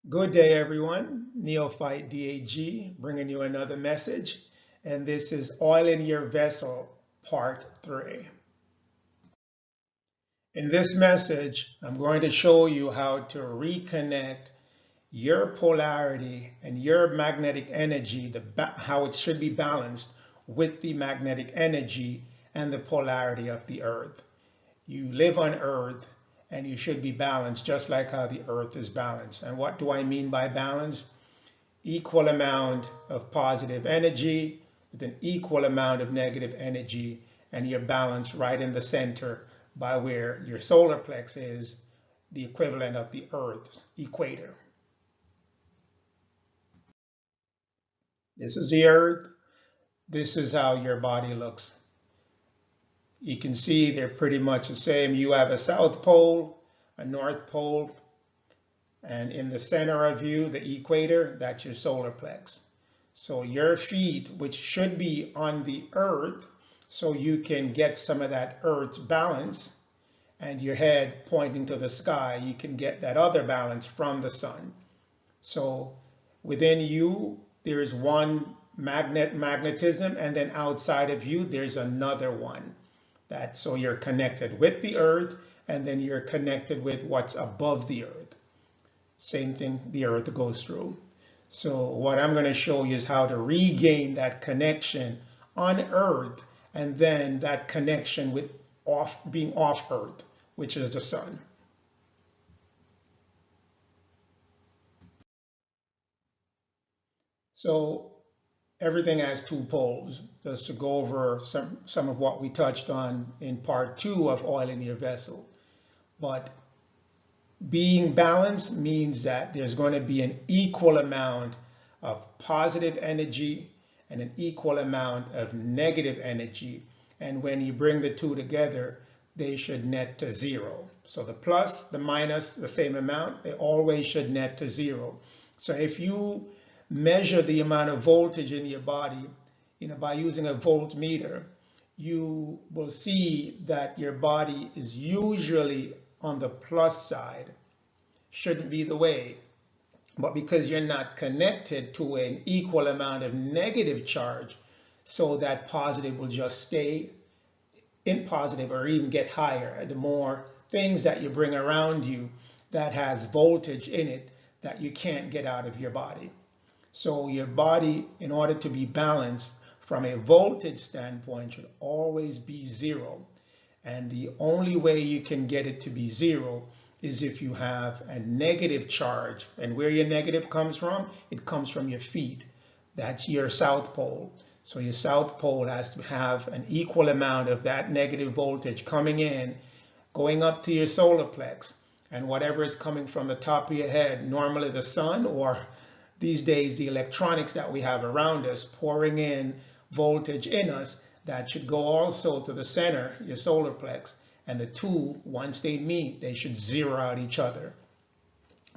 Good day, everyone. Neophyte DAG bringing you another message. And this is Oil in Your Vessel, Part 3. In this message, I'm going to show you how to reconnect your polarity and your magnetic energy, how it should be balanced with the magnetic energy and the polarity of the Earth. You live on Earth and you should be balanced just like how the Earth is balanced. And what do I mean by balance? Equal amount of positive energy with an equal amount of negative energy, and you're balanced right in the center by where your solar plex is, the equivalent of the Earth's equator. This is the Earth. This is how your body looks. You can see they're pretty much the same. You have a South Pole, a North Pole, and in the center of you, the equator, that's your solar plex. So your feet, which should be on the Earth, so you can get some of that Earth's balance, and your head pointing to the sky, you can get that other balance from the sun. So within you, there's one magnetism, and then outside of you, there's another one. So you're connected with the Earth, and then you're connected with what's above the Earth. Same thing the Earth goes through. So what I'm going to show you is how to regain that connection on Earth, and then that connection with being off Earth, which is the sun. So everything has two poles, just to go over some of what we touched on in part 2 of Oil in Your Vessel. But being balanced means that there's going to be an equal amount of positive energy and an equal amount of negative energy. And when you bring the two together, they should net to zero. So the plus, the minus, the same amount, they always should net to zero. So if you measure the amount of voltage in your body, by using a voltmeter, you will see that your body is usually on the plus side. Shouldn't be the way, but because you're not connected to an equal amount of negative charge, so that positive will just stay in positive or even get higher. The more things that you bring around you that has voltage in it that you can't get out of your body. So your body, in order to be balanced from a voltage standpoint, should always be zero. And the only way you can get it to be zero is if you have a negative charge. And where your negative comes from, it comes from your feet. That's your South Pole. So your South Pole has to have an equal amount of that negative voltage coming in, going up to your solar plex. And whatever is coming from the top of your head, normally the sun, or these days the electronics that we have around us, pouring in voltage in us, that should go also to the center, your solar plex. And the two, once they meet, they should zero out each other.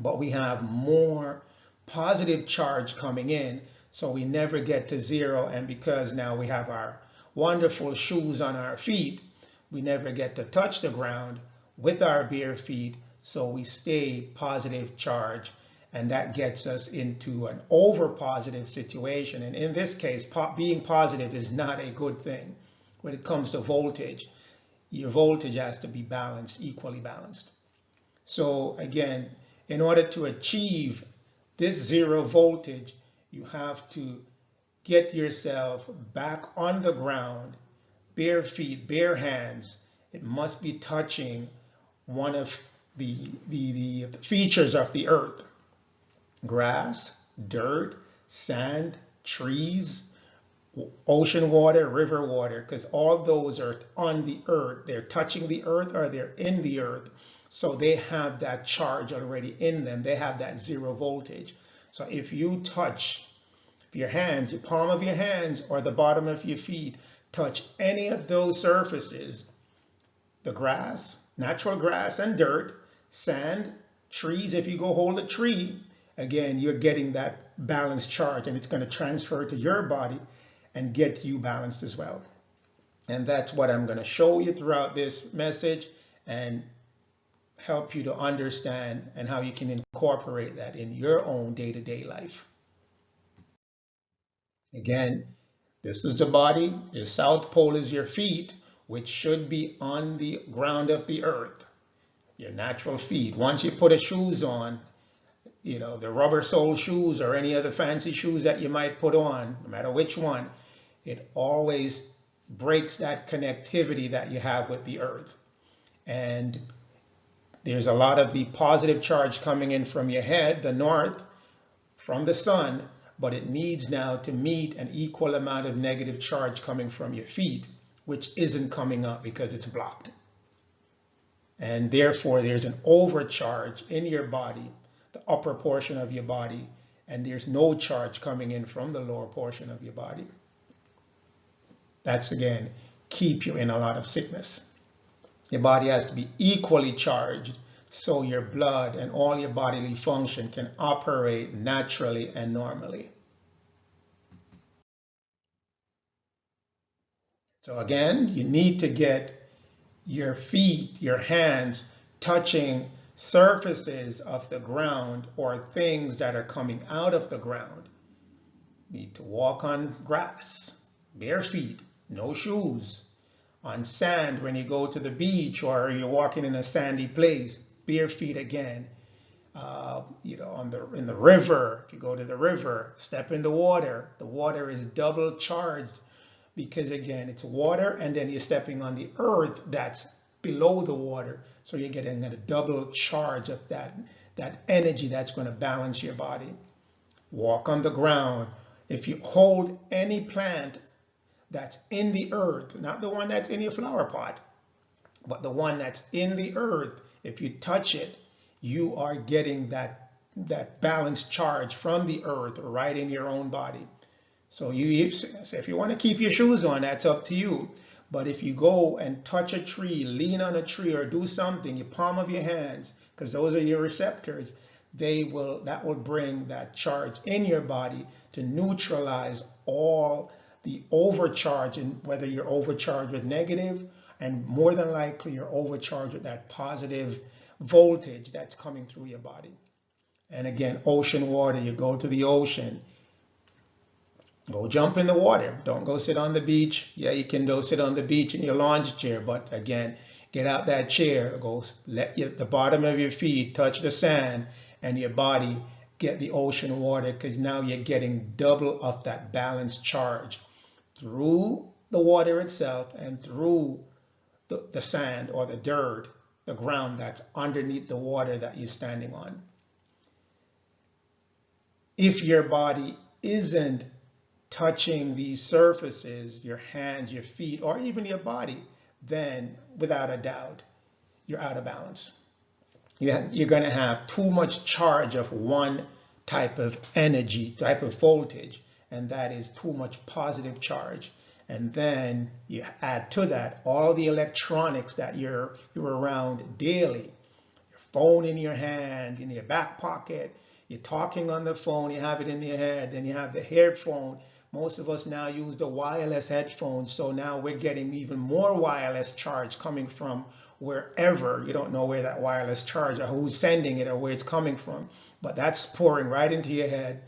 But we have more positive charge coming in, so we never get to zero. And because now we have our wonderful shoes on our feet, we never get to touch the ground with our bare feet, so we stay positive charge. And that gets us into an over positive situation. And in this case, being positive is not a good thing when it comes to voltage. Your voltage has to be balanced, equally balanced. So again, in order to achieve this zero voltage, you have to get yourself back on the ground, bare feet, bare hands. It must be touching one of the features of the Earth. Grass, dirt, sand, trees, ocean water, river water, because all those are on the Earth. They're touching the Earth or they're in the Earth. So they have that charge already in them. They have that zero voltage. So if you touch your hands, the palm of your hands or the bottom of your feet, touch any of those surfaces, the grass, natural grass and dirt, sand, trees, if you go hold a tree, again, you're getting that balanced charge, and it's going to transfer to your body and get you balanced as well. And that's what I'm going to show you throughout this message, and help you to understand and how you can incorporate that in your own day-to-day life. Again, this is the body. The south pole is your feet, which should be on the ground of the earth, your natural feet. Once you put the shoes on, you know, the rubber sole shoes or any other fancy shoes that you might put on, no matter which one, it always breaks that connectivity that you have with the earth. And there's a lot of the positive charge coming in from your head, the north, from the sun, but it needs now to meet an equal amount of negative charge coming from your feet, which isn't coming up because it's blocked. And therefore, there's an overcharge in your body, the upper portion of your body, and there's no charge coming in from the lower portion of your body. That's, again, keep you in a lot of sickness. Your body has to be equally charged so your blood and all your bodily function can operate naturally and normally. So again, you need to get your feet, your hands touching surfaces of the ground or things that are coming out of the ground. You need to walk on grass, bare feet, no shoes. On sand when you go to the beach or you're walking in a sandy place, bare feet again. You know, in the river, if you go to the river, step in the water. The water is double charged because, again, it's water, and then you're stepping on the earth that's below the water. So you're getting a double charge of that energy that's going to balance your body. Walk on the ground. If you hold any plant that's in the earth, not the one that's in your flower pot, but the one that's in the earth, if you touch it, you are getting that balanced charge from the earth right in your own body. So if you want to keep your shoes on, that's up to you. But if you go and touch a tree, lean on a tree, or do something, your palm of your hands, because those are your receptors, that will bring that charge in your body to neutralize all the overcharge, and whether you're overcharged with negative, and more than likely you're overcharged with that positive voltage that's coming through your body. And again, ocean water, you go to the ocean, go jump in the water. Don't go sit on the beach. Yeah, you can go sit on the beach in your lounge chair, but again, get out that chair, let the bottom of your feet touch the sand, and your body get the ocean water, because now you're getting double of that balanced charge through the water itself and through the sand or the dirt, the ground that's underneath the water that you're standing on. If your body isn't touching these surfaces, your hands, your feet, or even your body, then without a doubt, you're out of balance. You're going to have too much charge of one type of energy, type of voltage, and that is too much positive charge. And then you add to that all the electronics that you're around daily, your phone in your hand, in your back pocket, you're talking on the phone, you have it in your head, then you have the headphone. Most of us now use the wireless headphones, so now we're getting even more wireless charge coming from wherever. You don't know where that wireless charge or who's sending it or where it's coming from, but that's pouring right into your head.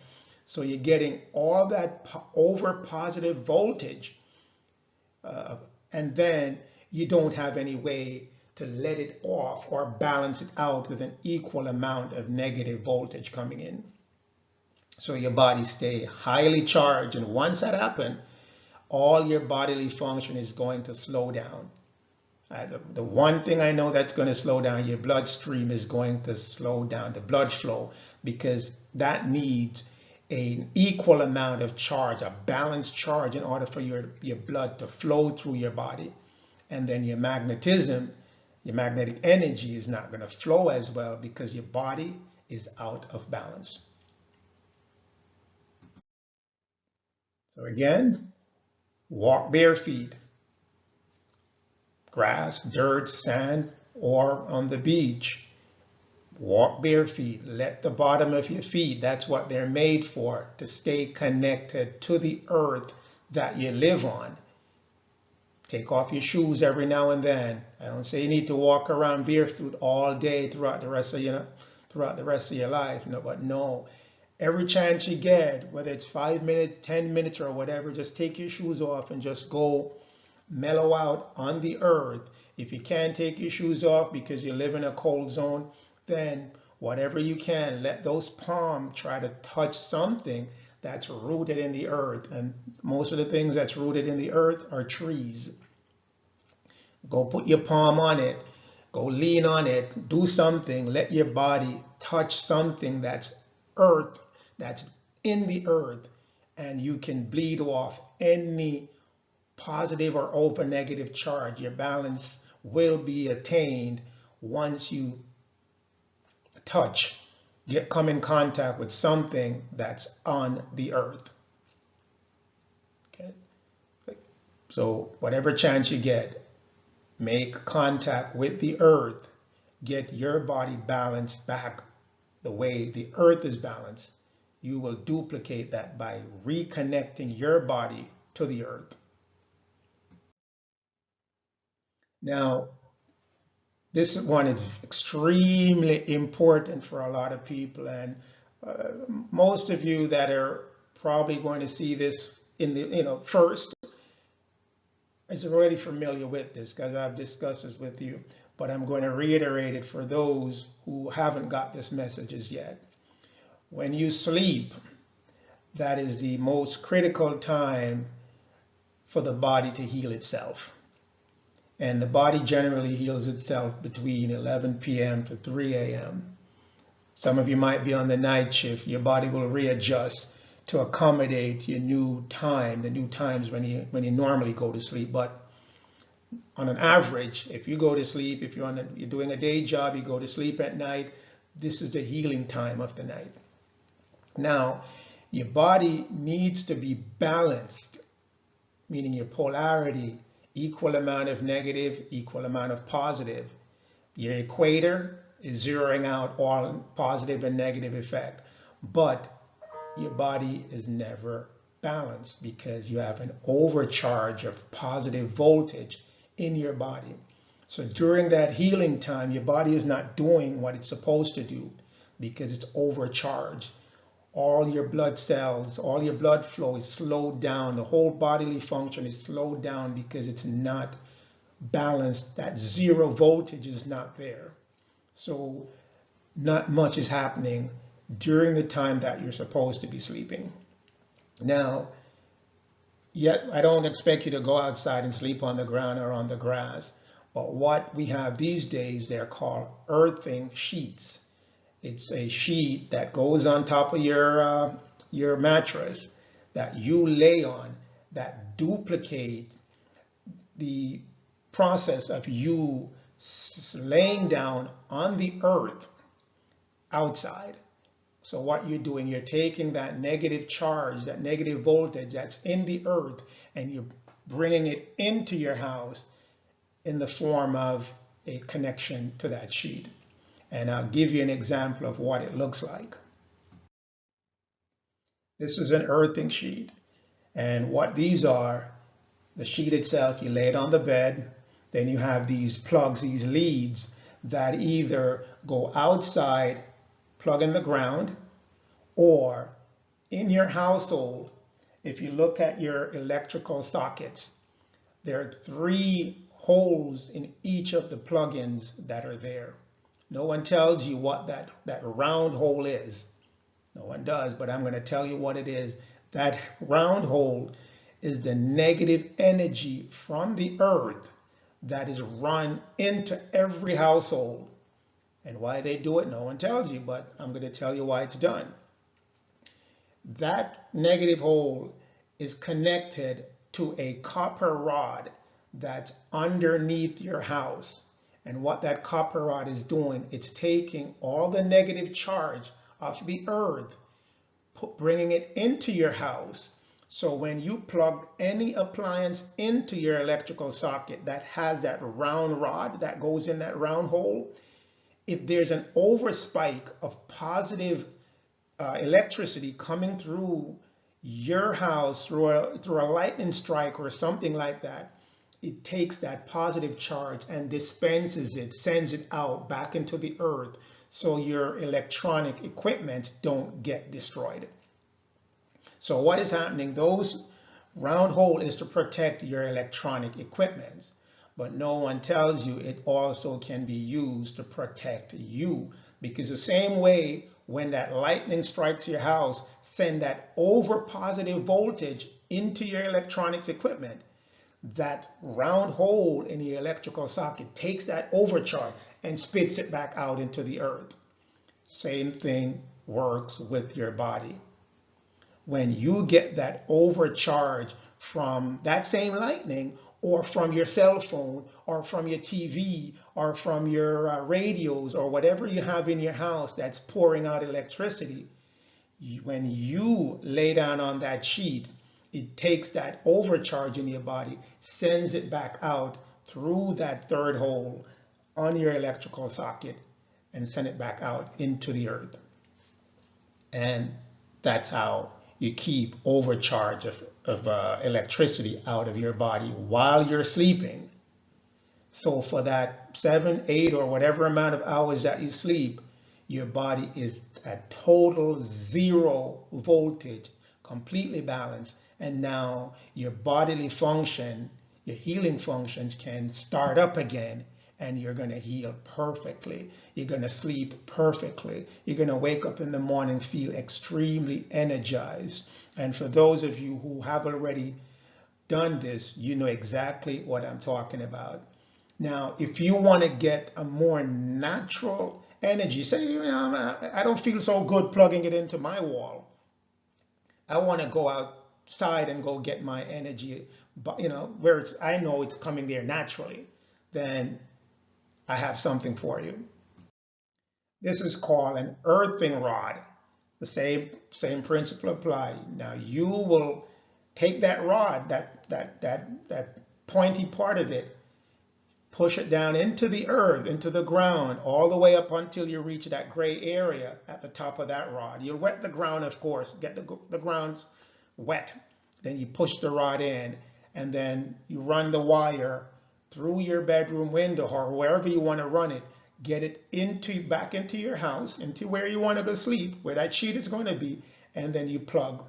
So you're getting all that over positive voltage, and then you don't have any way to let it off or balance it out with an equal amount of negative voltage coming in. So your body stay highly charged, and once that happens, all your bodily function is going to slow down. The one thing I know that's going to slow down, your bloodstream is going to slow down, the blood flow, because that needs an equal amount of charge, a balanced charge, in order for your blood to flow through your body. And then your magnetism, your magnetic energy is not going to flow as well because your body is out of balance. So again, walk bare feet, grass, dirt, sand, or on the beach. Walk bare feet. Let the bottom of your feet, that's what they're made for, to stay connected to the earth that you live on. Take off your shoes every now and then. I don't say you need to walk around barefoot all day throughout the rest of your life. No, but no, every chance you get, whether it's 5 minutes, 10 minutes, or whatever, just take your shoes off and just go mellow out on the earth. If you can't take your shoes off because you live in a cold zone, then whatever you can, let those palms try to touch something that's rooted in the earth. And most of the things that's rooted in the earth are trees. Go put your palm on it. Go lean on it. Do something. Let your body touch something that's earth, that's in the earth, and you can bleed off any positive or over negative charge. Your balance will be attained once you come in contact with something that's on the earth. Okay? So whatever chance you get, make contact with the earth. Get your body balanced back the way the earth is balanced. You will duplicate that by reconnecting your body to the earth. Now, this one is extremely important for a lot of people, and most of you that are probably going to see this in the first is already familiar with this because I've discussed this with you, but I'm going to reiterate it for those who haven't got this message as yet. When you sleep, that is the most critical time for the body to heal itself. And the body generally heals itself between 11 p.m. to 3 a.m. Some of you might be on the night shift. Your body will readjust to accommodate your new time, the new times when you normally go to sleep. But on an average, if you go to sleep, if you're doing a day job, you go to sleep at night, this is the healing time of the night. Now, your body needs to be balanced, meaning your polarity, equal amount of negative, equal amount of positive. Your equator is zeroing out all positive and negative effect, but your body is never balanced because you have an overcharge of positive voltage in your body. So during that healing time, your body is not doing what it's supposed to do because it's overcharged. All your blood cells, all your blood flow is slowed down. The whole bodily function is slowed down because it's not balanced. That zero voltage is not there. So not much is happening during the time that you're supposed to be sleeping. Now, yet I don't expect you to go outside and sleep on the ground or on the grass. But what we have these days, they're called earthing sheets. It's a sheet that goes on top of your mattress that you lay on that duplicate the process of you laying down on the earth outside. So what you're doing, you're taking that negative charge, that negative voltage that's in the earth, and you're bringing it into your house in the form of a connection to that sheet. And I'll give you an example of what it looks like. This is an earthing sheet. And what these are, the sheet itself, you lay it on the bed. Then you have these plugs, these leads that either go outside, plug in the ground, or in your household, if you look at your electrical sockets, there are 3 holes in each of the plugins that are there. No one tells you what that round hole is. No one does, but I'm going to tell you what it is. That round hole is the negative energy from the earth that is run into every household. And why they do it, no one tells you, but I'm going to tell you why it's done. That negative hole is connected to a copper rod that's underneath your house. And what that copper rod is doing, it's taking all the negative charge of the earth, bringing it into your house. So when you plug any appliance into your electrical socket that has that round rod that goes in that round hole, if there's an overspike of positive electricity coming through your house through a lightning strike or something like that, it takes that positive charge and dispenses it, sends it out back into the earth, so your electronic equipment don't get destroyed. So what is happening? Those round hole is to protect your electronic equipment, but no one tells you it also can be used to protect you, because the same way when that lightning strikes your house, send that over positive voltage into your electronics equipment, that round hole in the electrical socket takes that overcharge and spits it back out into the earth. Same thing works with your body. When you get that overcharge from that same lightning, or from your cell phone, or from your TV, or from your radios, or whatever you have in your house that's pouring out electricity, when you lay down on that sheet, it takes that overcharge in your body, sends it back out through that third hole on your electrical socket, and send it back out into the earth. And that's how you keep overcharge of electricity out of your body while you're sleeping. So for that 7, 8, or whatever amount of hours that you sleep, your body is at total zero voltage, completely balanced. And now your bodily function, your healing functions can start up again, and you're going to heal perfectly. You're going to sleep perfectly. You're going to wake up in the morning, feel extremely energized. And for those of you who have already done this, you know exactly what I'm talking about. Now, if you want to get a more natural energy, say, you know, I don't feel so good plugging it into my wall. I want to go outside and go get my energy, but you know, where I know it's coming there naturally, then I have something for you. This is called an earthing rod. The same principle apply. Now you will take that rod, that pointy part of it, push it down into the earth, into the ground, all the way up until you reach that gray area at the top of that rod. You'll wet the ground, of course, get the ground wet. Then you push the rod in, and then you run the wire through your bedroom window or wherever you want to run it. Get it back into your house, into where you want to go sleep, where that sheet is going to be, and then you plug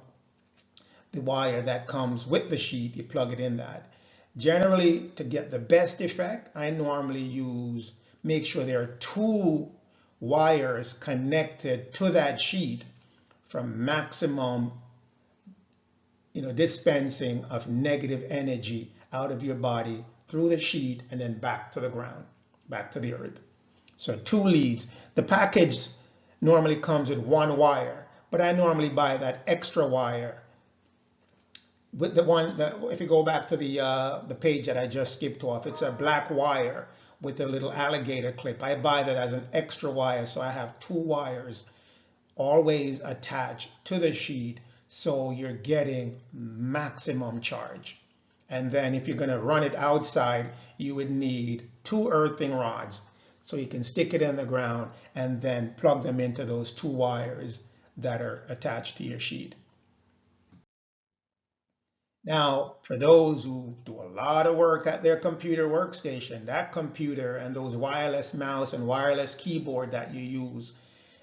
the wire that comes with the sheet, you plug it in that. Generally, to get the best effect, I normally make sure there are 2 wires connected to that sheet for maximum, dispensing of negative energy out of your body through the sheet and then back to the ground, back to the earth. So 2 leads. The package normally comes with 1 wire, but I normally buy that extra wire with the one that, if you go back to the page that I just skipped off, it's a black wire with a little alligator clip. I buy that as an extra wire, so I have 2 wires always attached to the sheet, so you're getting maximum charge. And then if you're going to run it outside, you would need 2 earthing rods, so you can stick it in the ground and then plug them into those 2 wires that are attached to your sheet. Now, for those who do a lot of work at their computer workstation, that computer and those wireless mouse and wireless keyboard that you use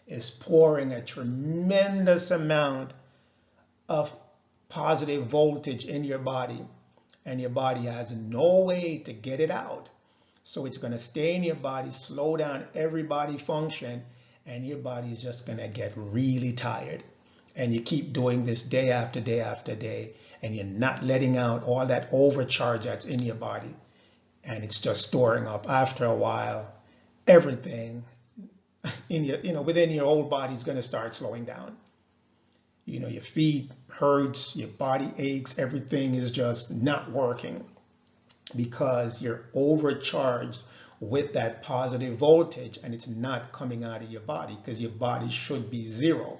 is pouring a tremendous amount of positive voltage in your body, and your body has no way to get it out. So it's going to stay in your body, slow down every body function, and your body is just going to get really tired. And you keep doing this day after day after day, and you're not letting out all that overcharge that's in your body, and it's just storing up. After a while, everything in your, within your whole body is going to start slowing down. Your feet hurts, your body aches, everything is just not working because you're overcharged with that positive voltage, and it's not coming out of your body because your body should be 0.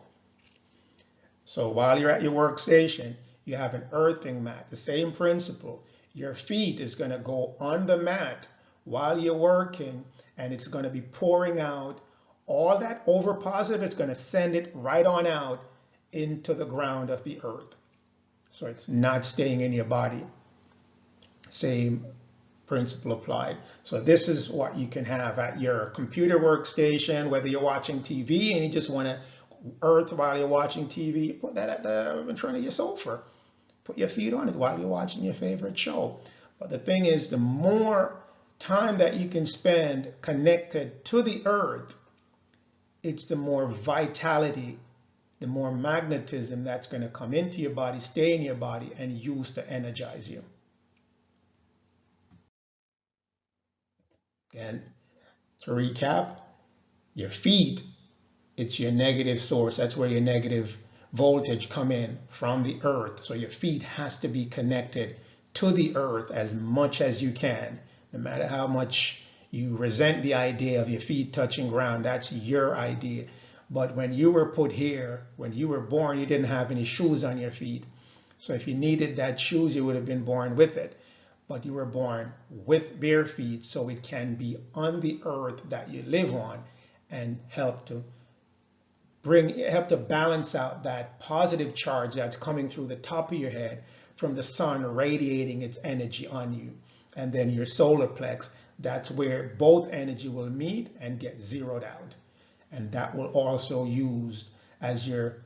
So while you're at your workstation, you have an earthing mat, the same principle. Your feet is going to go on the mat while you're working, and it's going to be pouring out all that over positive. It's going to send it right on out into the ground of the earth. So it's not staying in your body. Same principle applied. So this is what you can have at your computer workstation, whether you're watching TV and you just want to earth while you're watching TV, put that in front of your sofa. Put your feet on it while you're watching your favorite show. But the thing is, the more time that you can spend connected to the earth, it's the more vitality, the more magnetism that's going to come into your body, stay in your body, and use to energize you. Again, to recap, your feet, it's your negative source. That's where your negative voltage come in from the earth. So your feet has to be connected to the earth as much as you can. No matter how much you resent the idea of your feet touching ground, that's your idea. But when you were put here, when you were born, you didn't have any shoes on your feet. So if you needed that shoes, you would have been born with it. But you were born with bare feet, so it can be on the earth that you live on and help to balance out that positive charge that's coming through the top of your head from the sun radiating its energy on you. And then your solar plex, that's where both energy will meet and get zeroed out. And that will also use as your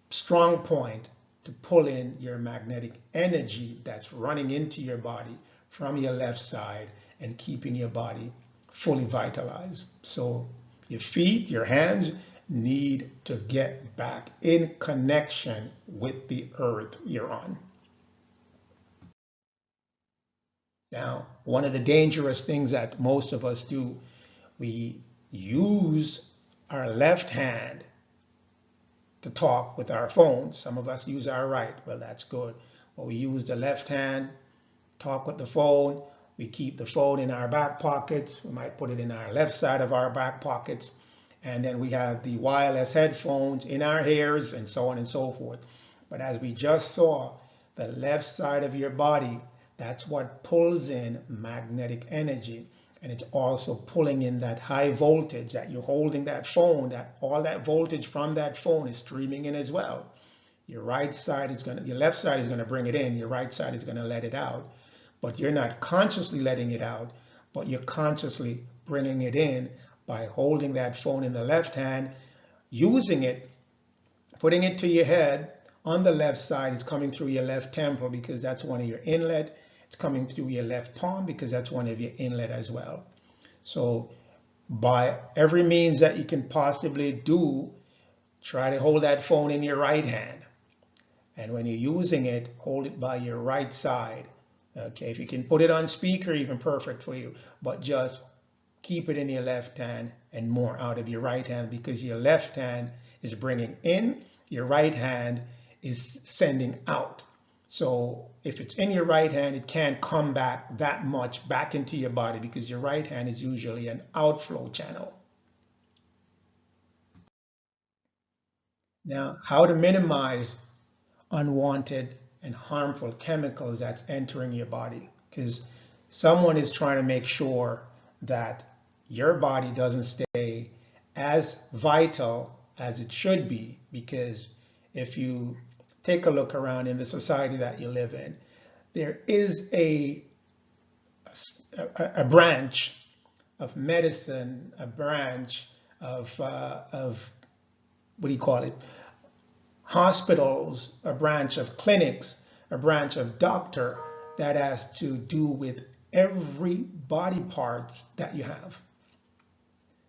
strong point to pull in your magnetic energy that's running into your body from your left side and keeping your body fully vitalized. So your feet, your hands need to get back in connection with the earth you're on. Now, one of the dangerous things that most of us do, we use our left hand to talk with our phone. Some of us use our right. Well, that's good. But we use the left hand, talk with the phone. We keep the phone in our back pockets. We might put it in our left side of our back pockets. And then we have the wireless headphones in our ears and so on and so forth. But as we just saw, the left side of your body, that's what pulls in magnetic energy. And it's also pulling in that high voltage that you're holding that phone, that all that voltage from that phone is streaming in as well. Your left side is going to bring it in. Your right side is going to let it out. But you're not consciously letting it out, but you're consciously bringing it in by holding that phone in the left hand, using it, putting it to your head. On the left side, it's coming through your left temple because that's one of your inlet. It's coming through your left palm because that's one of your inlet as well. So by every means that you can possibly do, try to hold that phone in your right hand. And when you're using it, hold it by your right side. Okay, if you can put it on speaker, even perfect for you. But just keep it in your left hand and more out of your right hand, because your left hand is bringing in, your right hand is sending out. So if it's in your right hand, it can't come back that much back into your body because your right hand is usually an outflow channel. Now, how to minimize unwanted and harmful chemicals that's entering your body, because someone is trying to make sure that your body doesn't stay as vital as it should be. Because if you take a look around in the society that you live in, there is a branch of medicine, a branch of what do you call it? Hospitals, a branch of clinics, a branch of doctor that has to do with every body parts that you have.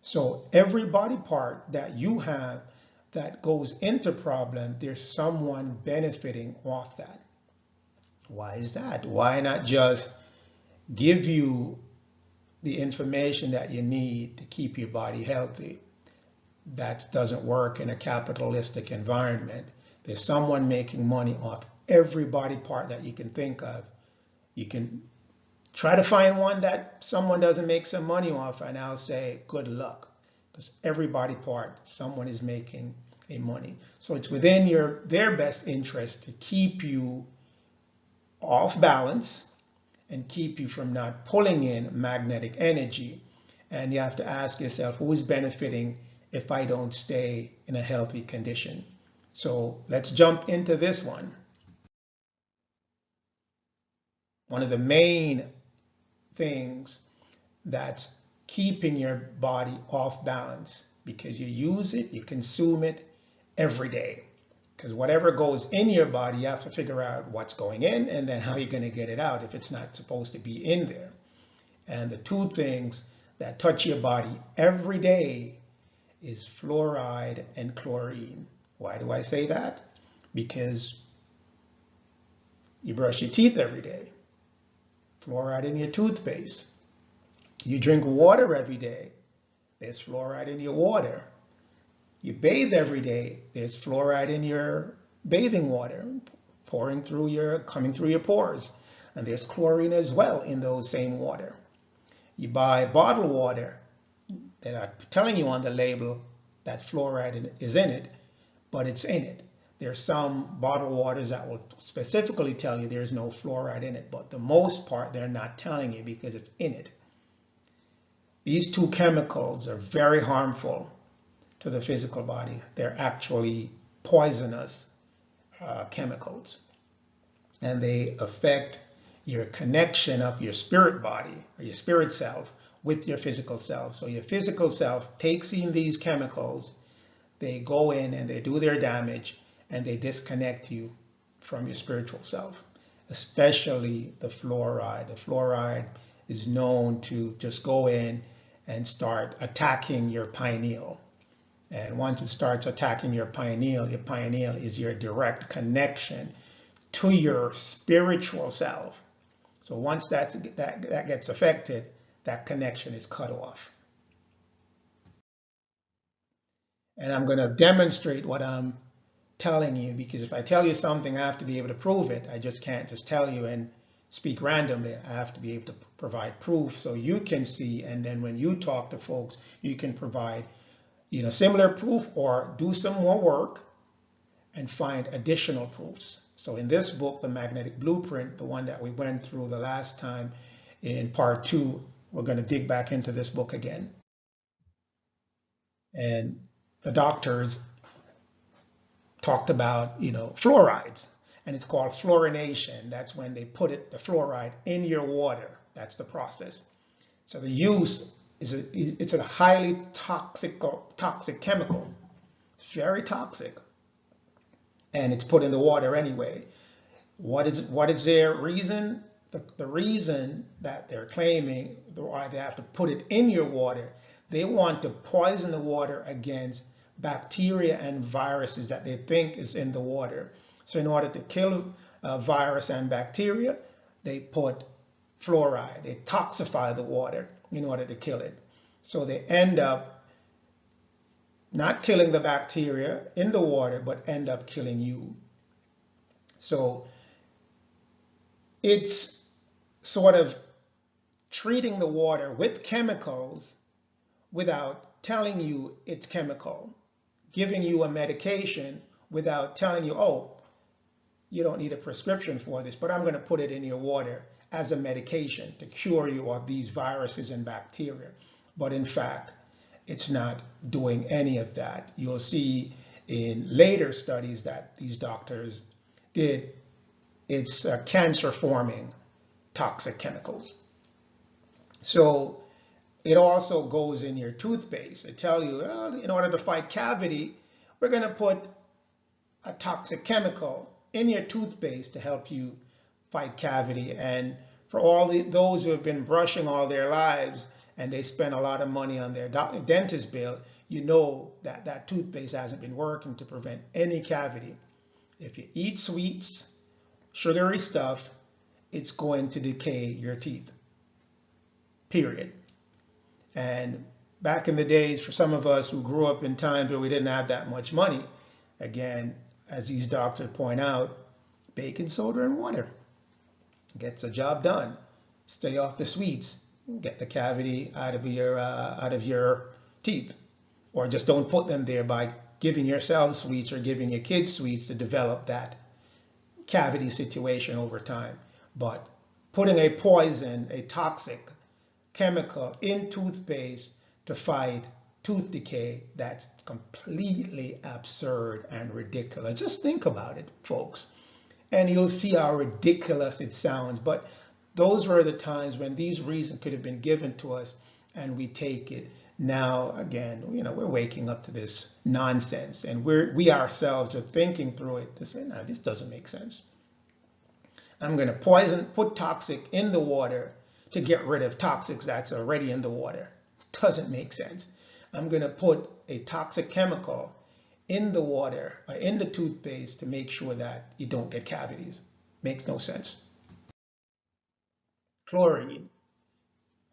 So every body part that you have that goes into problem, there's someone benefiting off that. Why is that? Why not just give you the information that you need to keep your body healthy? That doesn't work in a capitalistic environment. There's someone making money off every body part that you can think of. You can try to find one that someone doesn't make some money off, and I'll say good luck, because every body part someone is making a money. So it's within their best interest to keep you off balance and keep you from not pulling in magnetic energy. And you have to ask yourself, who is benefiting if I don't stay in a healthy condition? So let's jump into this one. One of the main things that's keeping your body off balance, because you use it, you consume it every day. Because whatever goes in your body, you have to figure out what's going in and then how you're going to get it out if it's not supposed to be in there. And the two things that touch your body every day is fluoride and chlorine. Why do I say that? Because you brush your teeth every day. Fluoride in your toothpaste. You drink water every day. There's fluoride in your water. You bathe every day. There's fluoride in your bathing water, coming through your pores. And there's chlorine as well in those same water. You buy bottled water. They're not telling you on the label that fluoride is in it, but it's in it. There's some bottled waters that will specifically tell you there's no fluoride in it, but the most part they're not telling you because it's in it. These two chemicals are very harmful to the physical body. They're actually poisonous chemicals, and they affect your connection of your spirit body or your spirit self with your physical self. So your physical self takes in these chemicals, they go in and they do their damage, and they disconnect you from your spiritual self, especially the fluoride. The fluoride is known to just go in and start attacking your pineal. And once it starts attacking your pineal is your direct connection to your spiritual self. So once that gets affected, that connection is cut off. And I'm going to demonstrate what I'm telling you, because if I tell you something, I have to be able to prove it. I just can't just tell you and speak randomly. I have to be able to provide proof so you can see, and then when you talk to folks, you can provide similar proof or do some more work and find additional proofs. So in this book, The Magnetic Blueprint, the one that we went through the last time in part 2, we're going to dig back into this book again. And the doctors talked about, fluorides, and it's called fluorination. That's when they put the fluoride in your water. That's the process. So the use it's a highly toxic chemical. It's very toxic, and it's put in the water anyway. What is their reason? The reason that they're claiming why they have to put it in your water, they want to poison the water against bacteria and viruses that they think is in the water. So in order to kill virus and bacteria, they put fluoride. They toxify the water in order to kill it. So they end up not killing the bacteria in the water, but end up killing you. So it's sort of treating the water with chemicals without telling you it's chemical, giving you a medication without telling you, oh, you don't need a prescription for this, but I'm going to put it in your water as a medication to cure you of these viruses and bacteria. But in fact, it's not doing any of that. You'll see in later studies that these doctors did, it's cancer-forming toxic chemicals. So it also goes in your toothpaste. They tell you, oh, in order to fight cavity, we're going to put a toxic chemical in your toothpaste to help you fight cavity. And for all those who have been brushing all their lives and they spend a lot of money on their dentist bill, you know that that toothpaste hasn't been working to prevent any cavity. If you eat sweets, sugary stuff, it's going to decay your teeth, period. And back in the days, for some of us who grew up in times where we didn't have that much money, again, as these doctors point out, baking soda and water gets the job done. Stay off the sweets, get the cavity out of your teeth, or just don't put them there by giving yourself sweets or giving your kids sweets to develop that cavity situation over time. But putting a poison, a toxic chemical in toothpaste to fight tooth decay, that's completely absurd and ridiculous. Just think about it, folks, and you'll see how ridiculous it sounds. But Those were the times when these reasons could have been given to us and we take it. Now, again, we're waking up to this nonsense, and we ourselves are thinking through it to say, no, this doesn't make sense. I'm going to put toxic in the water to get rid of toxics that's already in the water. Doesn't make sense. I'm going to put a toxic chemical in the water or in the toothpaste to make sure that you don't get cavities. Makes no sense. Chlorine,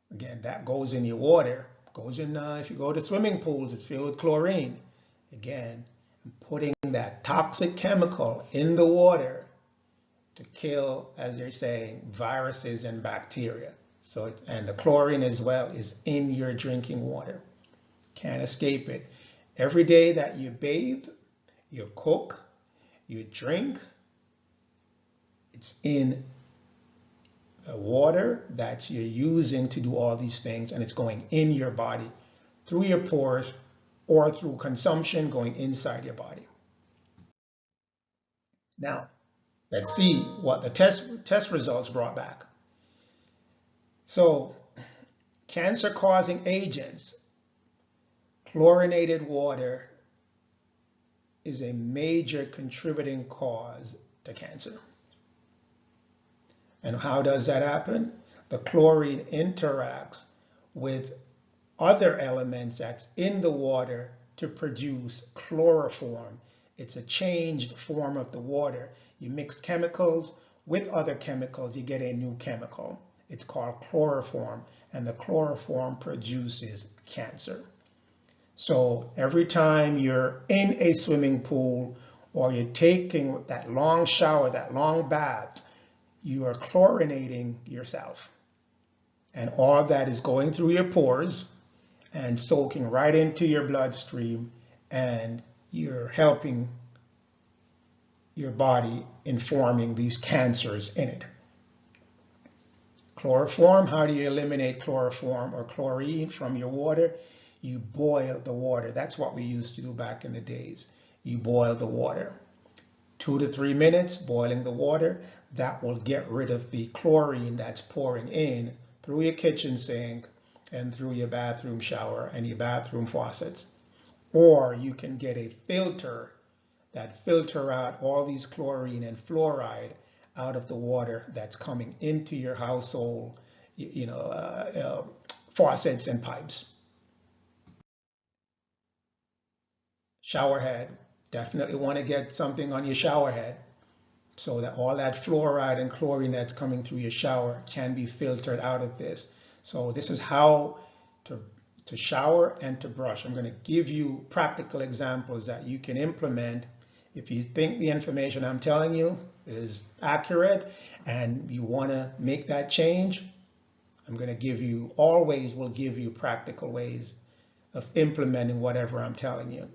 again, that goes in your water. Goes in, if you go to swimming pools, it's filled with chlorine. Again, I'm putting that toxic chemical in the water to kill, as they're saying, viruses and bacteria. So, and the chlorine as well is in your drinking water. Can't escape it. Every day that you bathe, you cook, you drink, it's in the water that you're using to do all these things, and it's going in your body through your pores or through consumption going inside your body. Now, let's see what the test results brought back. So, cancer-causing agents, chlorinated water is a major contributing cause to cancer. And how does that happen? The chlorine interacts with other elements that's in the water to produce chloroform. It's a changed form of the water. You mix chemicals with other chemicals, you get a new chemical. It's called chloroform, and the chloroform produces cancer. So every time you're in a swimming pool or you're taking that long shower, that long bath, you are chlorinating yourself. And all that is going through your pores and soaking right into your bloodstream, and you're helping your body in forming these cancers in it. Chloroform, how do you eliminate chloroform or chlorine from your water? You boil the water. That's what we used to do back in the days. You boil the water. 2 to 3 minutes boiling the water. That will get rid of the chlorine that's pouring in through your kitchen sink and through your bathroom shower and your bathroom faucets. Or you can get a filter that filter out all these chlorine and fluoride out of the water that's coming into your household, faucets and pipes. Shower head, definitely want to get something on your shower head so that all that fluoride and chlorine that's coming through your shower can be filtered out of this. So this is how to shower and to brush. I'm going to give you practical examples that you can implement if you think the information I'm telling you is accurate and you want to make that change. I'm going to give you, always will give you practical ways of implementing whatever I'm telling you.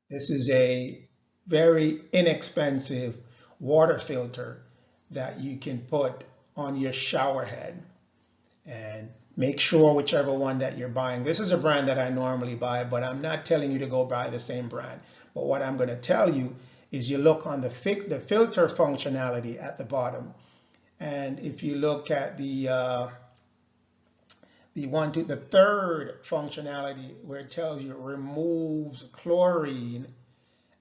This is a very inexpensive water filter that you can put on your shower head, and make sure whichever one that you're buying. This is a brand that I normally buy, but I'm not telling you to go buy the same brand. But what I'm going to tell you is you look on the filter functionality at the bottom. And if you look at the third functionality where it tells you it removes chlorine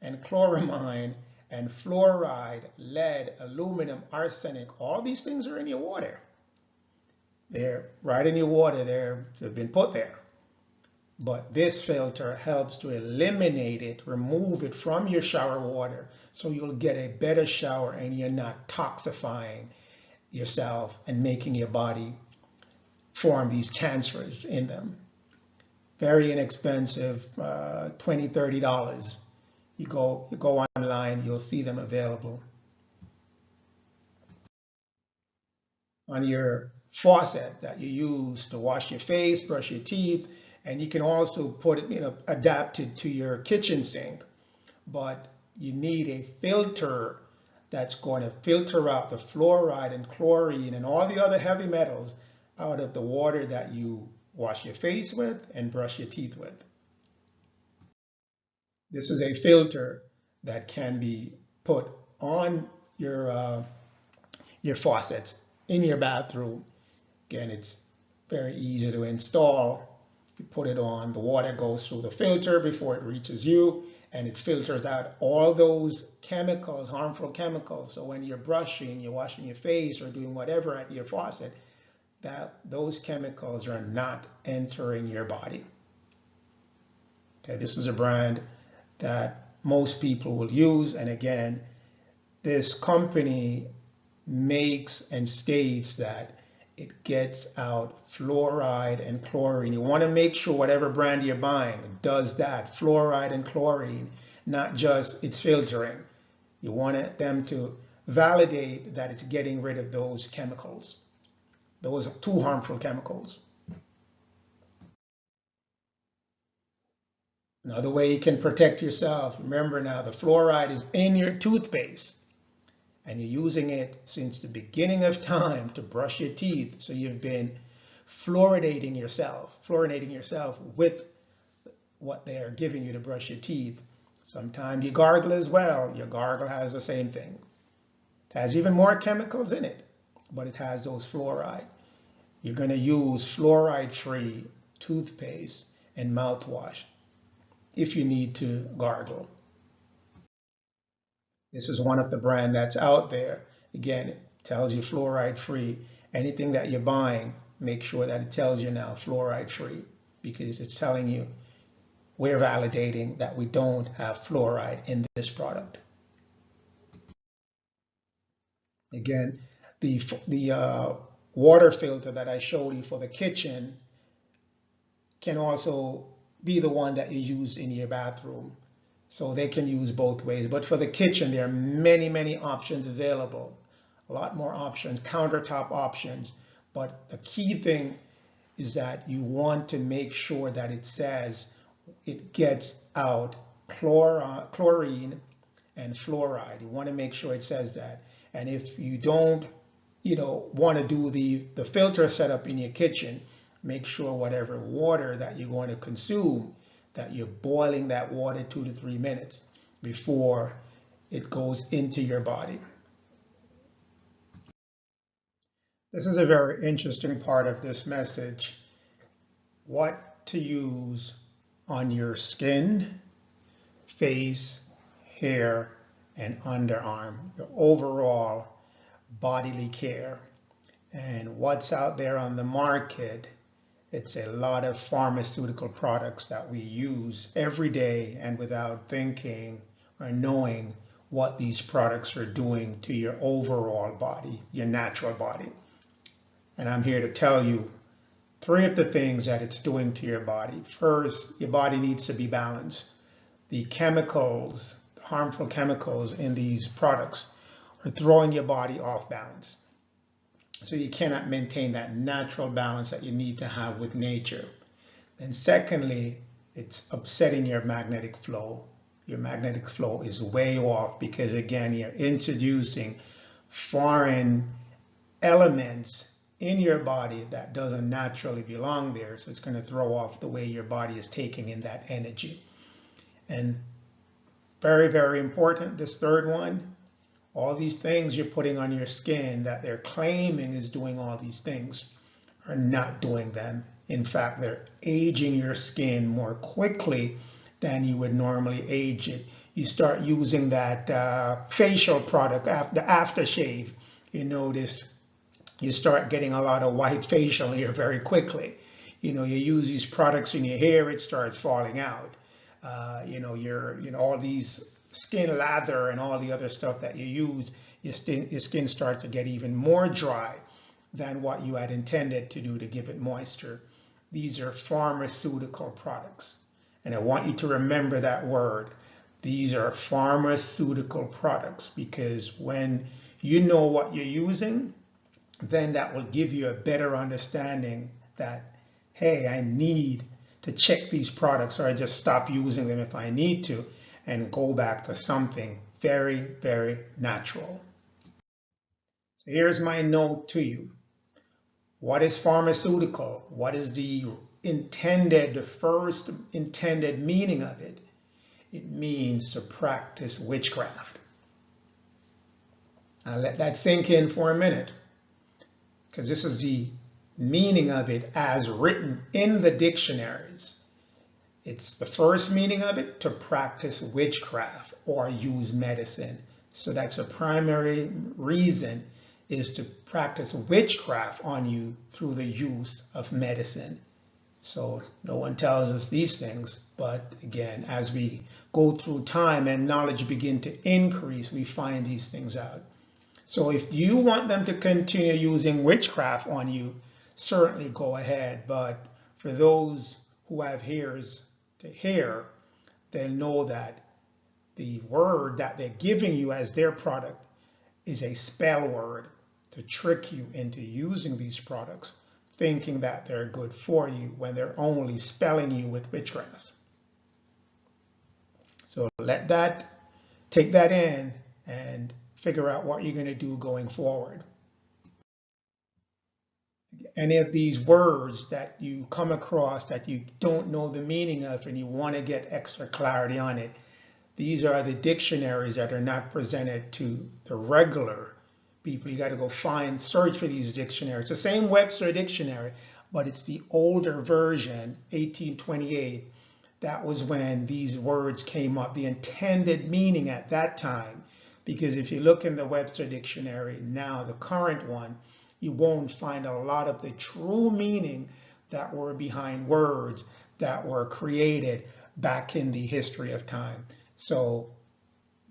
and chloramine and fluoride, lead, aluminum, arsenic, all these things are in your water. They're right in your water. They've been put there. But this filter helps to eliminate it, remove it from your shower water, so you'll get a better shower and you're not toxifying yourself and making your body form these cancers in them. Very inexpensive, $20, $30. You go online, you'll see them available. On your faucet that you use to wash your face, brush your teeth, and you can also put it, adapt it to your kitchen sink. But you need a filter that's going to filter out the fluoride and chlorine and all the other heavy metals out of the water that you wash your face with and brush your teeth with. This is a filter that can be put on your faucets in your bathroom. Again, it's very easy to install. You put it on, the water goes through the filter before it reaches you, and it filters out all those chemicals, harmful chemicals. So when you're brushing, you're washing your face or doing whatever at your faucet, those chemicals are not entering your body. Okay, this is a brand that most people will use, and again, this company makes and states that it gets out fluoride and chlorine. You want to make sure whatever brand you're buying does that, fluoride and chlorine, not just it's filtering. You want them to validate that it's getting rid of those chemicals. Those are too harmful chemicals. Another way you can protect yourself, remember now the fluoride is in your toothpaste and you're using it since the beginning of time to brush your teeth. So you've been fluoridating yourself with what they are giving you to brush your teeth. Sometimes you gargle as well. Your gargle has the same thing. It has even more chemicals in it, but it has those fluoride. You're going to use fluoride-free toothpaste and mouthwash if you need to gargle. This is one of the brand that's out there. Again, it tells you fluoride-free. Anything that you're buying, make sure that it tells you now fluoride-free, because it's telling you we're validating that we don't have fluoride in this product. Again, the water filter that I showed you for the kitchen can also be the one that you use in your bathroom. So they can use both ways. But for the kitchen, there are many, many options available. A lot more options, countertop options. But the key thing is that you want to make sure that it says it gets out chlorine and fluoride. You want to make sure it says that. And if you don't, want to do the filter setup in your kitchen, make sure whatever water that you're going to consume, that you're boiling that water 2 to 3 minutes before it goes into your body. This is a very interesting part of this message. What to use on your skin, face, hair, and underarm, your overall bodily care. And what's out there on the market, it's a lot of pharmaceutical products that we use every day and without thinking or knowing what these products are doing to your overall body, your natural body. And I'm here to tell you 3 of the things that it's doing to your body. First, your body needs to be balanced. The chemicals, the harmful chemicals in these products are throwing your body off balance. So you cannot maintain that natural balance that you need to have with nature. And secondly, it's upsetting your magnetic flow. Your magnetic flow is way off because, again, you're introducing foreign elements in your body that doesn't naturally belong there. So it's going to throw off the way your body is taking in that energy. And very, very important, this third one, all these things you're putting on your skin that they're claiming is doing all these things are not doing them. In fact, they're aging your skin more quickly than you would normally age it. You start using that facial product, the aftershave, you notice you start getting a lot of white facial hair very quickly. You use these products in your hair, it starts falling out. All these skin lather and all the other stuff that you use, your skin starts to get even more dry than what you had intended to do to give it moisture. These are pharmaceutical products. And I want you to remember that word. These are pharmaceutical products, because when you know what you're using, then that will give you a better understanding that, hey, I need to check these products, or I just stop using them if I need to and go back to something very, very natural. So here's my note to you. What is pharmaceutical? What is the first intended meaning of it? It means to practice witchcraft. Now let that sink in for a minute. because this is the meaning of it as written in the dictionaries. It's the first meaning of it, to practice witchcraft or use medicine. So that's a primary reason, is to practice witchcraft on you through the use of medicine. So no one tells us these things, but again, as we go through time and knowledge begin to increase, we find these things out. So if you want them to continue using witchcraft on you, certainly go ahead. But for those who have ears to hear, they'll know that the word that they're giving you as their product is a spell word to trick you into using these products, thinking that they're good for you when they're only spelling you with witchcraft. So take that in and figure out what you're going to do going forward. Any of these words that you come across that you don't know the meaning of and you want to get extra clarity on it, these are the dictionaries that are not presented to the regular people. You got to go search for these dictionaries. It's the same Webster dictionary, but it's the older version, 1828. That was when these words came up, the intended meaning at that time. Because if you look in the Webster dictionary now, the current one, you won't find a lot of the true meaning that were behind words that were created back in the history of time. So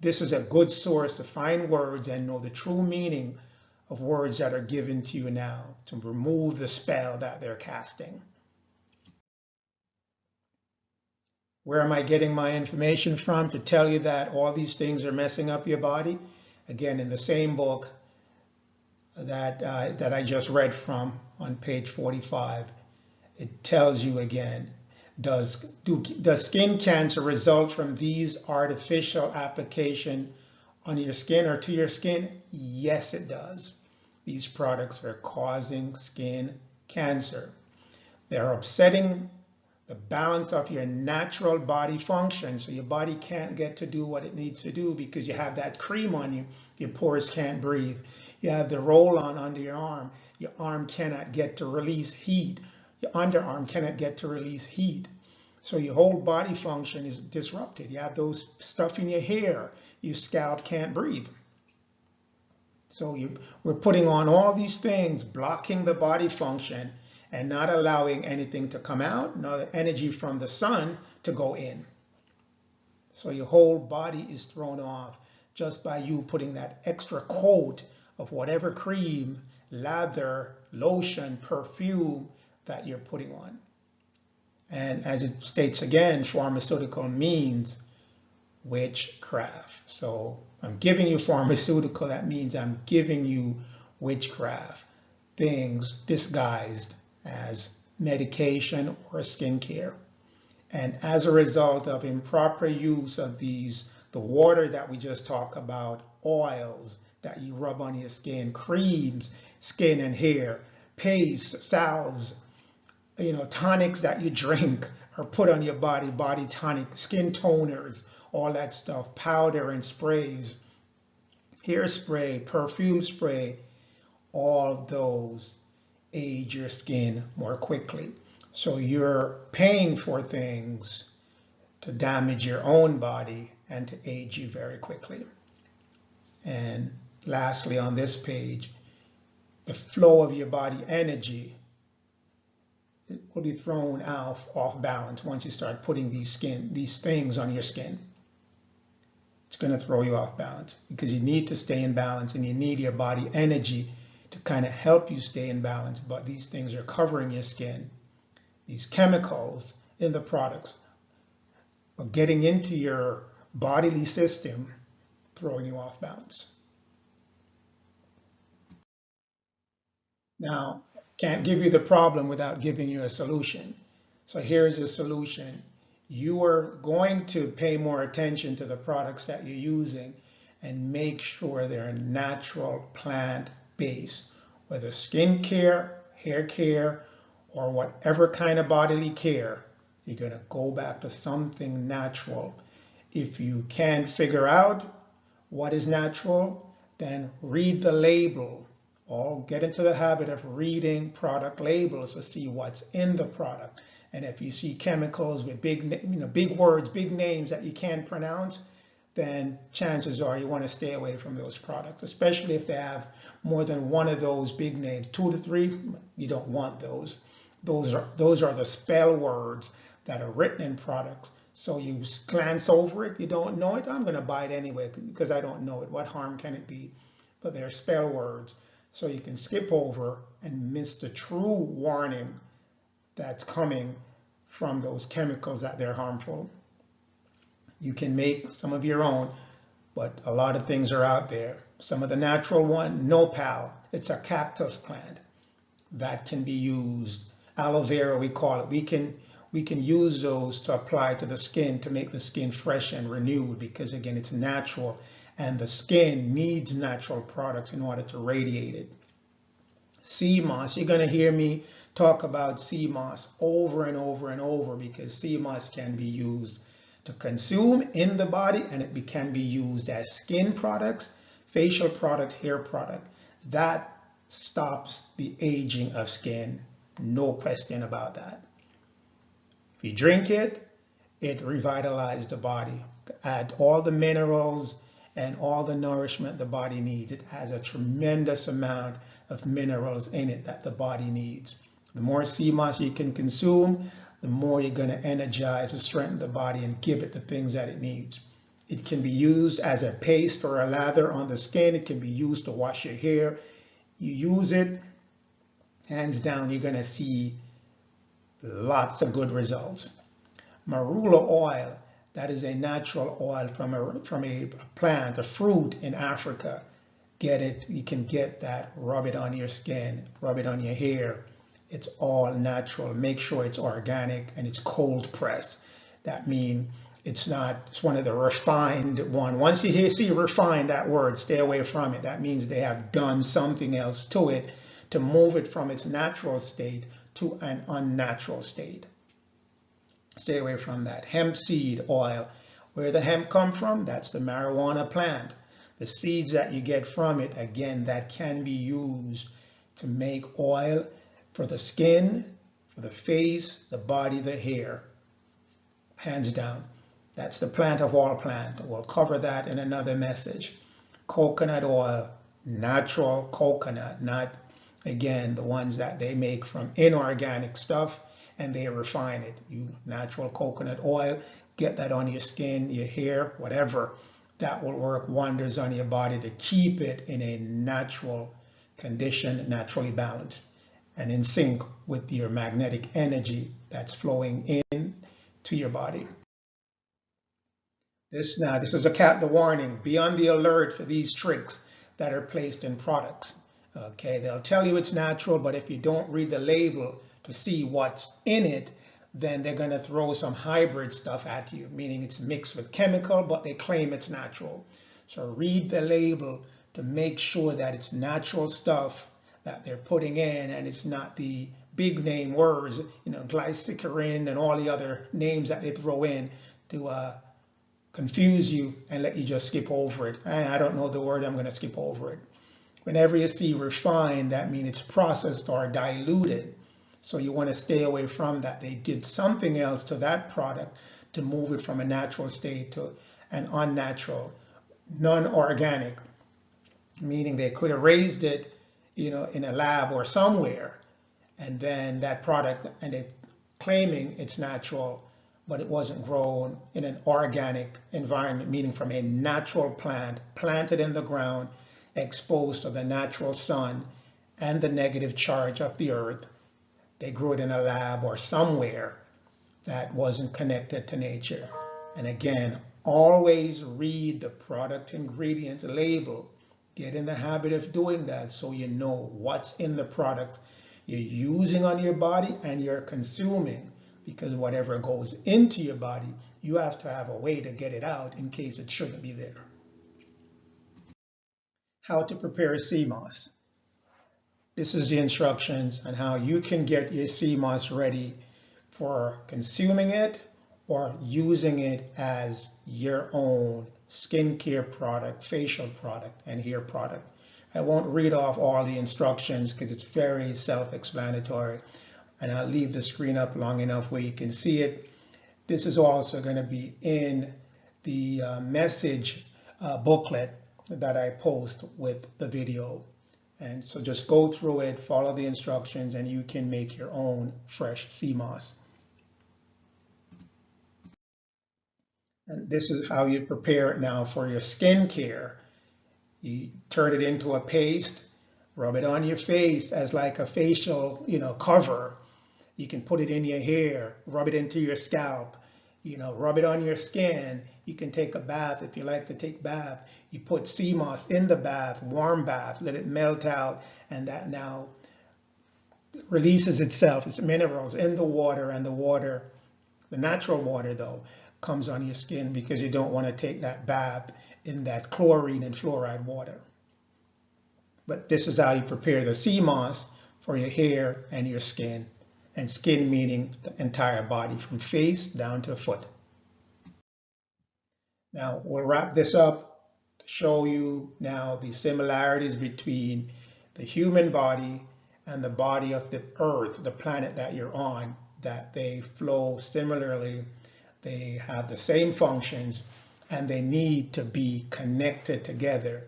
this is a good source to find words and know the true meaning of words that are given to you now, to remove the spell that they're casting. Where am I getting my information from to tell you that all these things are messing up your body? Again, in the same book that I just read from on page 45, it tells you again, does skin cancer result from these artificial application on your skin or to your skin? Yes, it does. These products are causing skin cancer. They're upsetting the balance of your natural body function. So your body can't get to do what it needs to do because you have that cream on you. Your pores can't breathe. You have the roll-on under your arm. Your arm cannot get to release heat. Your underarm cannot get to release heat. So your whole body function is disrupted. You have those stuff in your hair. Your scalp can't breathe. So we're putting on all these things, blocking the body function and not allowing anything to come out, nor the energy from the sun to go in. So your whole body is thrown off just by you putting that extra coat of whatever cream, lather, lotion, perfume that you're putting on. And as it states again, pharmaceutical means witchcraft. So I'm giving you pharmaceutical, that means I'm giving you witchcraft, things disguised as medication or skincare. And as a result of improper use of these, the water that we just talked about, oils that you rub on your skin, creams, skin and hair, paste, salves, tonics that you drink or put on your body tonic, skin toners, all that stuff, powder and sprays, hairspray, perfume spray, all those age your skin more quickly. So you're paying for things to damage your own body and to age you very quickly. And lastly, on this page, the flow of your body energy will be thrown off balance once you start putting these things on your skin. It's going to throw you off balance because you need to stay in balance and you need your body energy to kind of help you stay in balance. But these things are covering your skin. These chemicals in the products are getting into your bodily system, throwing you off balance. Now, can't give you the problem without giving you a solution. So here's a solution. You are going to pay more attention to the products that you're using and make sure they're natural plant-based, whether skin care, hair care, or whatever kind of bodily care. You're going to go back to something natural. If you can't figure out what is natural, then read the label Or get into the habit of reading product labels to see what's in the product. And if you see chemicals with big words, big names that you can't pronounce, then chances are you want to stay away from those products, especially if they have more than one of those big names, 2 to 3. You don't want those. Those are the spell words that are written in products. So you glance over it, you don't know it, I'm going to buy it anyway because I don't know it. What harm can it be? But they're spell words. So you can skip over and miss the true warning that's coming from those chemicals that they're harmful. You can make some of your own, but a lot of things are out there. Some of the natural one, nopal, it's a cactus plant that can be used. Aloe vera, we call it. We can use those to apply to the skin to make the skin fresh and renewed because, again, it's natural. And the skin needs natural products in order to radiate it. SEAMOSS, you're going to hear me talk about SEAMOSS over and over and over because SEAMOSS can be used to consume in the body, and it can be used as skin products, facial products, hair products. That stops the aging of skin, no question about that. If you drink it, it revitalizes the body, add all the minerals and all the nourishment the body needs. It has a tremendous amount of minerals in it that the body needs. The more SEAMOSS you can consume, the more you're going to energize and strengthen the body and give it the things that it needs. It can be used as a paste or a lather on the skin. It can be used to wash your hair. You use it, hands down, you're going to see lots of good results. Marula oil, that is a natural oil from a plant, a fruit in Africa. Get it, you can get that, rub it on your skin, rub it on your hair. It's all natural. Make sure it's organic and it's cold pressed. That means it's one of the refined one. Once you see refined, that word, stay away from it. That means they have done something else to it to move it from its natural state to an unnatural state. Stay away from that. Hemp seed oil. Where the hemp come from? That's the marijuana plant. The seeds that you get from it, again, that can be used to make oil for the skin, for the face, the body, the hair. Hands down. That's the plant of all plants. We'll cover that in another message. Coconut oil, natural coconut, not, again, the ones that they make from inorganic stuff and they refine it. Natural coconut oil, get that on your skin, your hair, whatever. That will work wonders on your body to keep it in a natural condition, naturally balanced, and in sync with your magnetic energy that's flowing in to your body. This is the warning. Be on the alert for these tricks that are placed in products. Okay, they'll tell you it's natural, but if you don't read the label to see what's in it, then they're going to throw some hybrid stuff at you, meaning it's mixed with chemical, but they claim it's natural. So read the label to make sure that it's natural stuff that they're putting in, and it's not the big name words, glycerin and all the other names that they throw in to confuse you and let you just skip over it. I don't know the word, I'm going to skip over it. Whenever you see refined, that means it's processed or diluted. So you want to stay away from that. They did something else to that product to move it from a natural state to an unnatural, non-organic, meaning they could have raised it, in a lab or somewhere, and then that product, and they're claiming it's natural, but it wasn't grown in an organic environment, meaning from a natural plant, planted in the ground, exposed to the natural sun and the negative charge of the earth. They grew it in a lab or somewhere that wasn't connected to nature. And again, always read the product ingredients label. Get in the habit of doing that so you know what's in the product you're using on your body and you're consuming, because whatever goes into your body, you have to have a way to get it out in case it shouldn't be there. How to prepare SEAMOSS. This is the instructions on how you can get your SEAMOSS ready for consuming it or using it as your own skincare product, facial product, and hair product. I won't read off all the instructions because it's very self-explanatory, and I'll leave the screen up long enough where you can see it. This is also going to be in the message booklet that I post with the video. And so just go through it, follow the instructions, and you can make your own fresh SEAMOSS. And this is how you prepare it now for your skin care. You turn it into a paste, rub it on your face as like a facial, cover. You can put it in your hair, rub it into your scalp, rub it on your skin. You can take a bath if you like to take bath. You put SEAMOSS in the bath, warm bath, let it melt out, and that now releases itself, its minerals in the water, and the water, the natural water though, comes on your skin because you don't want to take that bath in that chlorine and fluoride water. But this is how you prepare the SEAMOSS for your hair and your skin. And skin meaning the entire body from face down to foot. Now we'll wrap this up to show you now the similarities between the human body and the body of the Earth, the planet that you're on, that they flow similarly, they have the same functions, and they need to be connected together.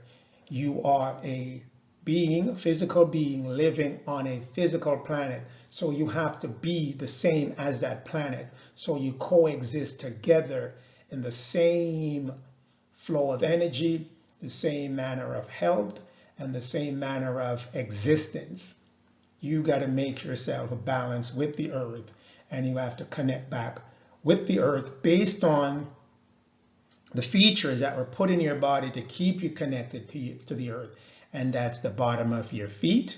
You are a being, a physical being living on a physical planet. So you have to be the same as that planet. So you coexist together in the same flow of energy, the same manner of health, and the same manner of existence. You got to make yourself a balance with the earth, and you have to connect back with the earth based on the features that were put in your body to keep you connected to the earth. And that's the bottom of your feet,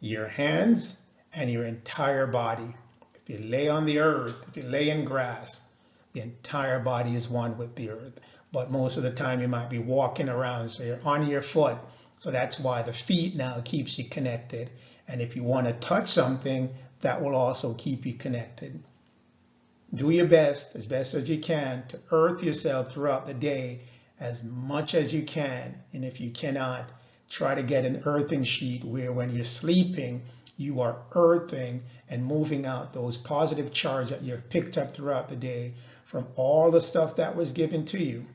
your hands, and your entire body. If you lay on the earth, if you lay in grass, the entire body is one with the earth. But most of the time you might be walking around, so you're on your foot. So that's why the feet now keeps you connected. And if you want to touch something, that will also keep you connected. Do your best as you can, to earth yourself throughout the day as much as you can. And if you cannot, try to get an earthing sheet where when you're sleeping, you are earthing and moving out those positive charge that you've picked up throughout the day from all the stuff that was given to you.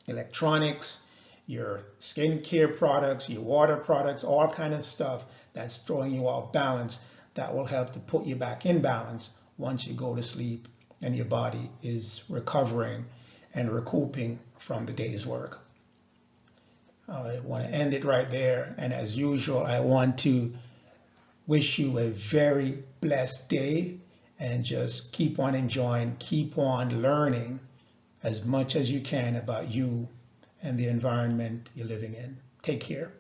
Electronics, your skincare products, your water products, all kind of stuff that's throwing you off balance, that will help to put you back in balance once you go to sleep and your body is recovering and recouping from the day's work. I want to end it right there. And as usual, I want to wish you a very blessed day, and just keep on enjoying, keep on learning as much as you can about you and the environment you're living in. Take care.